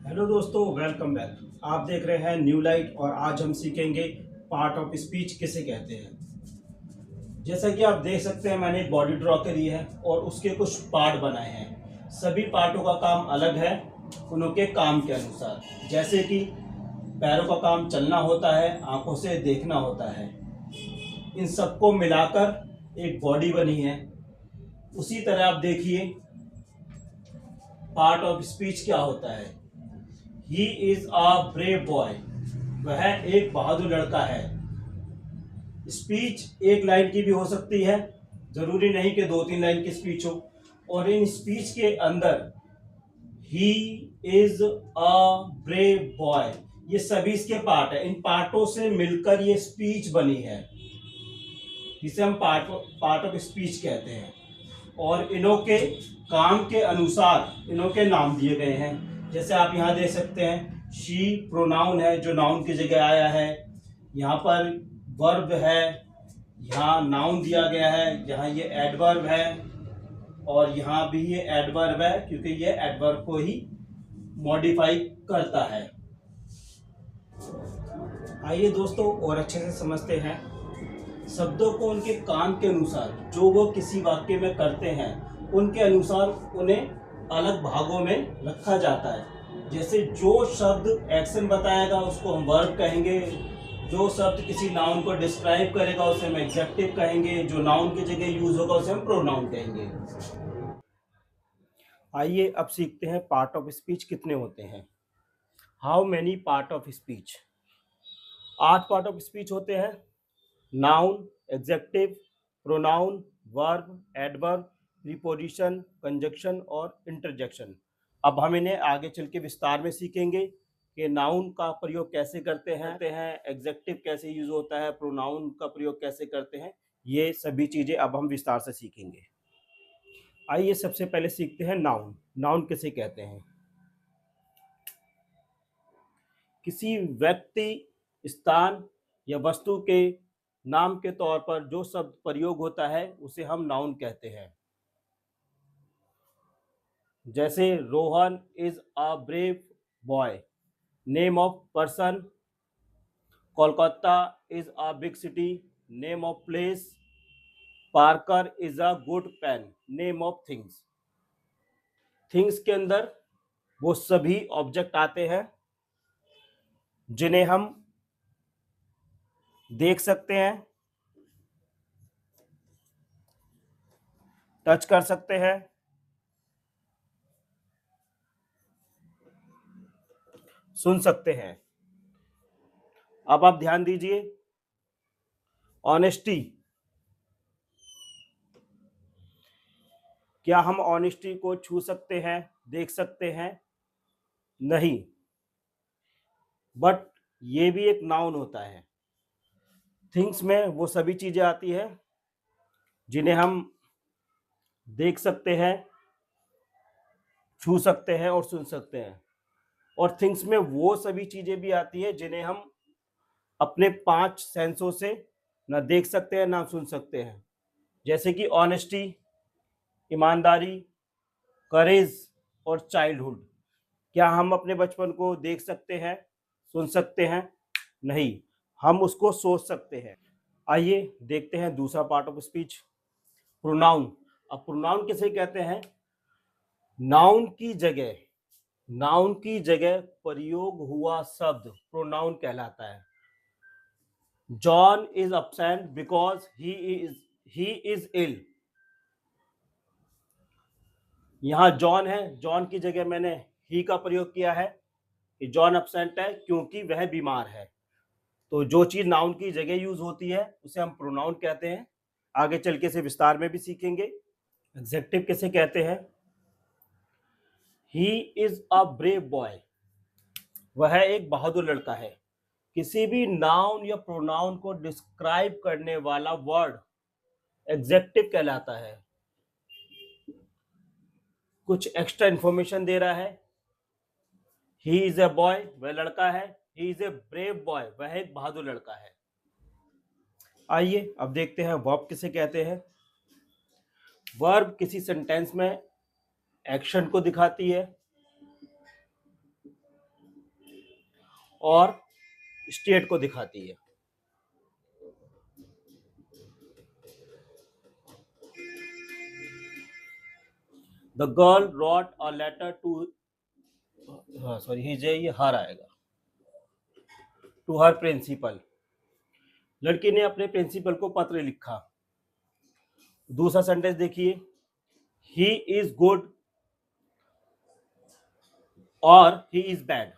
Hello दोस्तों, welcome back. आप देख रहे हैं न्यू लाइट और आज हम सीखेंगे पार्ट ऑफ स्पीच किसे कहते हैं। जैसा कि आप देख सकते हैं, मैंने एक बॉडी ड्रॉ करी है और उसके कुछ पार्ट बनाए हैं। सभी पार्टों का काम अलग है उनके काम के अनुसार। जैसे कि पैरों का काम चलना होता है, आंखों से देखना होता है। इन सबको मिलाकर एक बॉडी बनी है। उसी तरह आप देखिए पार्ट ऑफ स्पीच क्या होता है। He is a brave boy. वह एक बहादुर लड़का है। स्पीच एक लाइन की भी हो सकती है, जरूरी नहीं कि 2-3 लाइन की स्पीच हो। और इन स्पीच के अंदर he is a brave boy, ये सभी इसके पार्ट है। इन पार्टों से मिलकर ये स्पीच बनी है, जिसे हम पार्ट ऑफ स्पीच कहते हैं। और इन्हों के काम के अनुसार इन्हों के नाम दिए गए हैं। जैसे आप यहाँ देख सकते हैं, शी प्रोनाउन है जो नाउन की जगह आया है। यहाँ पर वर्ब है, यहाँ नाउन दिया गया है, यहाँ ये एडवर्ब है और यहाँ भी ये एडवर्ब है, क्योंकि ये एडवर्ब को ही मॉडिफाई करता है। आइए दोस्तों और अच्छे से समझते हैं। शब्दों को उनके काम के अनुसार जो वो किसी वाक्य में करते हैं, उनके अनुसार उन्हें अलग भागों में रखा जाता है। जैसे जो शब्द एक्शन बताएगा उसको हम वर्ब कहेंगे, जो शब्द किसी नाउन को डिस्क्राइब करेगा उसे हम एडजेक्टिव कहेंगे, जो नाउन की जगह यूज होगा उसे हम प्रोनाउन कहेंगे। आइए अब सीखते हैं पार्ट ऑफ स्पीच कितने होते हैं। How many part of speech? 8 part of speech होते हैं। Noun, executive, pronoun, verb, adverb, preposition, conjunction और इंटरजेक्शन। अब हम इन्हें आगे चल के विस्तार में सीखेंगे कि नाउन का प्रयोग कैसे करते हैं, एग्जेक्टिव कैसे यूज होता है, प्रोनाउन का प्रयोग कैसे करते हैं। ये सभी चीजें अब हम विस्तार से सीखेंगे। आइए सबसे पहले सीखते हैं नाउन। नाउन किसे कहते हैं? किसी व्यक्ति, स्थान या वस्तु के नाम के तौर पर जो शब्द प्रयोग होता है उसे हम नाउन कहते हैं। जैसे Rohan is a brave boy. Name of person, Kolkata is a big city. Name of place, Parker is a good pen. Name of things. Things के अंदर वो सभी ऑब्जेक्ट आते हैं जिन्हें हम देख सकते हैं, टच कर सकते हैं, सुन सकते हैं। अब आप ध्यान दीजिए, ऑनेस्टी। क्या हम ऑनेस्टी को छू सकते हैं, देख सकते हैं? नहीं, बट ये भी एक नाउन होता है। थिंग्स में वो सभी चीजें आती है जिन्हें हम देख सकते हैं, छू सकते हैं और सुन सकते हैं। और थिंग्स में वो सभी चीजें भी आती है जिन्हें हम अपने 5 सेंसों से ना देख सकते हैं ना सुन सकते हैं। जैसे कि ऑनेस्टी, ईमानदारी, करेज और चाइल्डहुड। क्या हम अपने बचपन को देख सकते हैं, सुन सकते हैं? नहीं, हम उसको सोच सकते हैं। आइए देखते हैं दूसरा पार्ट ऑफ स्पीच, प्रोनाउन। अब प्रोनाउन किसे कहते हैं? नाउन की जगह प्रयोग हुआ शब्द प्रोनाउन कहलाता है। John is absent because he is ill. यहां जॉन है, जॉन की जगह मैंने ही का प्रयोग किया है कि जॉन अपसेंट है क्योंकि वह बीमार है। तो जो चीज नाउन की जगह यूज होती है उसे हम प्रोनाउन कहते हैं। आगे चल के इसे विस्तार में भी सीखेंगे। एग्जेक्टिव किसे कहते हैं? He is a brave boy. वह एक बहादुर लड़का है। किसी भी नाउन या प्रोनाउन को डिस्क्राइब करने वाला वर्ड एग्जेक्टिव कहलाता है। कुछ एक्स्ट्रा इंफॉर्मेशन दे रहा है। ही इज ए बॉय, वह लड़का है। He is a brave boy, वह एक बहादुर लड़का है। आइए अब देखते हैं वर्ब किसे कहते हैं। वर्ब किसी सेंटेंस में एक्शन को दिखाती है। और स्टेट को दिखाती है। The girl wrote a letter to, sorry ये हर आएगा, टू हर प्रिंसिपल। लड़की ने अपने प्रिंसिपल को पत्र लिखा। दूसरा सेंटेंस देखिए, ही इज गुड और ही इज बैड।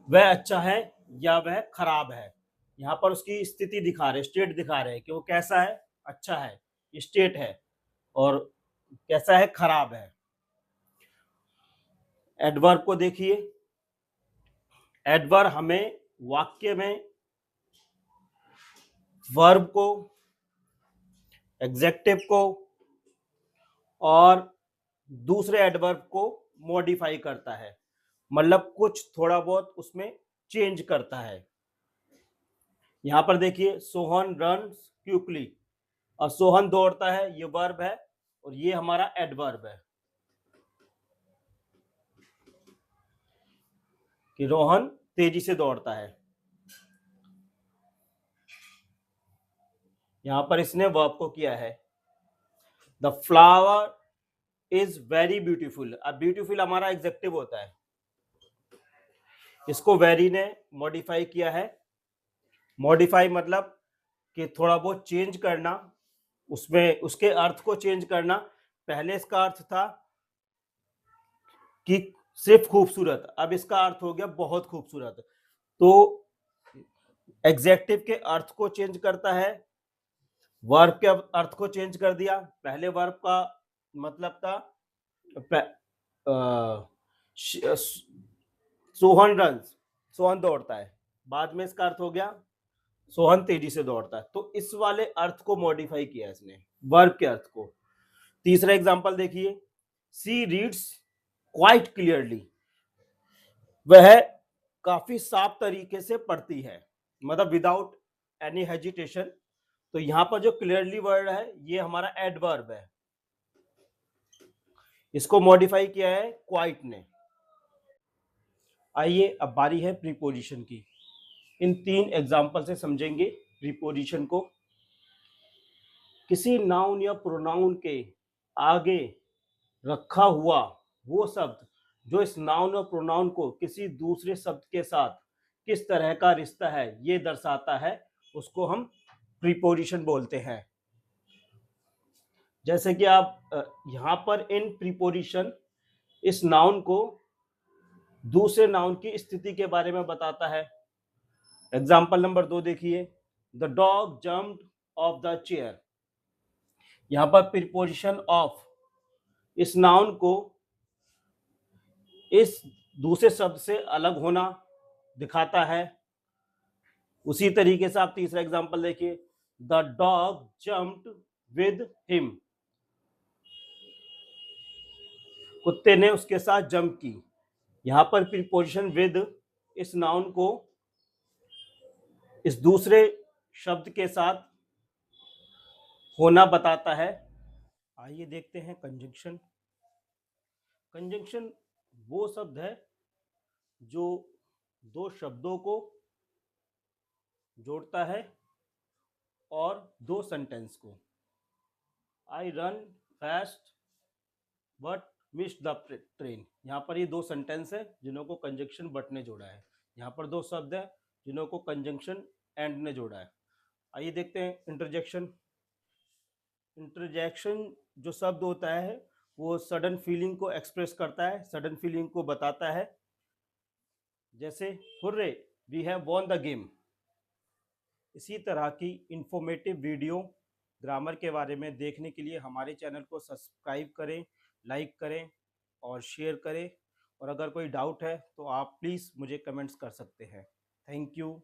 वह अच्छा है या वह खराब है। यहाँ पर उसकी स्थिति दिखा रहे, स्टेट दिखा रहे हैं कि वो कैसा है, अच्छा है, स्टेट है, और कैसा है, खराब है। एडवर्ब को देखिए, एडवर्ब हमें वाक्य में वर्ब को, एग्जेक्टिव को और दूसरे एडवर्ब को मॉडिफाई करता है, मतलब कुछ थोड़ा बहुत उसमें चेंज करता है। यहां पर देखिए, सोहन रन्स क्विकली, और सोहन दौड़ता है, ये वर्ब है और ये हमारा एडवर्ब है कि रोहन तेजी से दौड़ता है। यहां पर इसने वर्ब को किया है। The flower is very beautiful. अब ब्यूटीफुल हमारा एग्जेक्टिव होता है, इसको वेरी ने मॉडिफाई किया है। मॉडिफाई मतलब कि थोड़ा बहुत चेंज करना, उसमें उसके अर्थ को चेंज करना। पहले इसका अर्थ था कि सिर्फ खूबसूरत, अब इसका अर्थ हो गया बहुत खूबसूरत। तो एग्जेक्टिव के अर्थ को चेंज करता है, वर्ब के अर्थ को चेंज कर दिया। पहले वर्ब का मतलब था सोहन रन, सोहन दौड़ता है, बाद में इसका अर्थ हो गया सोहन तेजी से दौड़ता है। तो इस वाले अर्थ को मॉडिफाई किया इसने, वर्ब के अर्थ को। तीसरा एग्जांपल देखिए, सी रीड्स क्वाइट क्लियरली। वह काफी साफ तरीके से पढ़ती है, मतलब विदाउट एनी हेजिटेशन। तो यहां पर जो क्लियरली वर्ड है ये हमारा एडवर्ब है, इसको मॉडिफाई किया है क्वाइट ने। आइए अब बारी है प्रीपोजिशन की। इन 3 एग्जाम्पल से समझेंगे प्रीपोजिशन को। किसी नाउन या प्रोनाउन के आगे रखा हुआ वो शब्द जो इस नाउन और प्रोनाउन को किसी दूसरे शब्द के साथ किस तरह का रिश्ता है ये दर्शाता है, उसको हम प्रीपोजिशन बोलते हैं। जैसे कि आप यहाँ पर इन प्रीपोजिशन इस नाउन को दूसरे नाउन की स्थिति के बारे में बताता है। एग्जाम्पल नंबर 2 देखिए, the dog jumped of the chair. यहां पर प्रीपोजिशन ऑफ इस नाउन को इस दूसरे शब्द से अलग होना दिखाता है। उसी तरीके से आप तीसरा एग्जाम्पल देखिए, the dog jumped with him. कुत्ते ने उसके साथ जंप की। यहां पर प्रीपोजिशन विद इस नाउन को इस दूसरे शब्द के साथ होना बताता है। आइए देखते हैं कंजंक्शन। कंजंक्शन वो शब्द है जो दो शब्दों को जोड़ता है और दो सेंटेंस को। I run fast but miss the train. यहाँ पर ये दो सेंटेंस है जिन्हों को कंजंक्शन बट ने जोड़ा है। यहाँ पर दो शब्द है जिन्हों को कंजंक्शन एंड ने जोड़ा है। आइए देखते हैं इंटरजेक्शन। इंटरजेक्शन जो शब्द होता है वो सडन फीलिंग को एक्सप्रेस करता है, सडन फीलिंग को बताता है। जैसे hurray we have won the game. इसी तरह की इंफॉर्मेटिव वीडियो ग्रामर के बारे में देखने के लिए हमारे चैनल को सब्सक्राइब करें, लाइक करें और शेयर करें। और अगर कोई डाउट है तो आप प्लीज़ मुझे कमेंट्स कर सकते हैं। Thank you.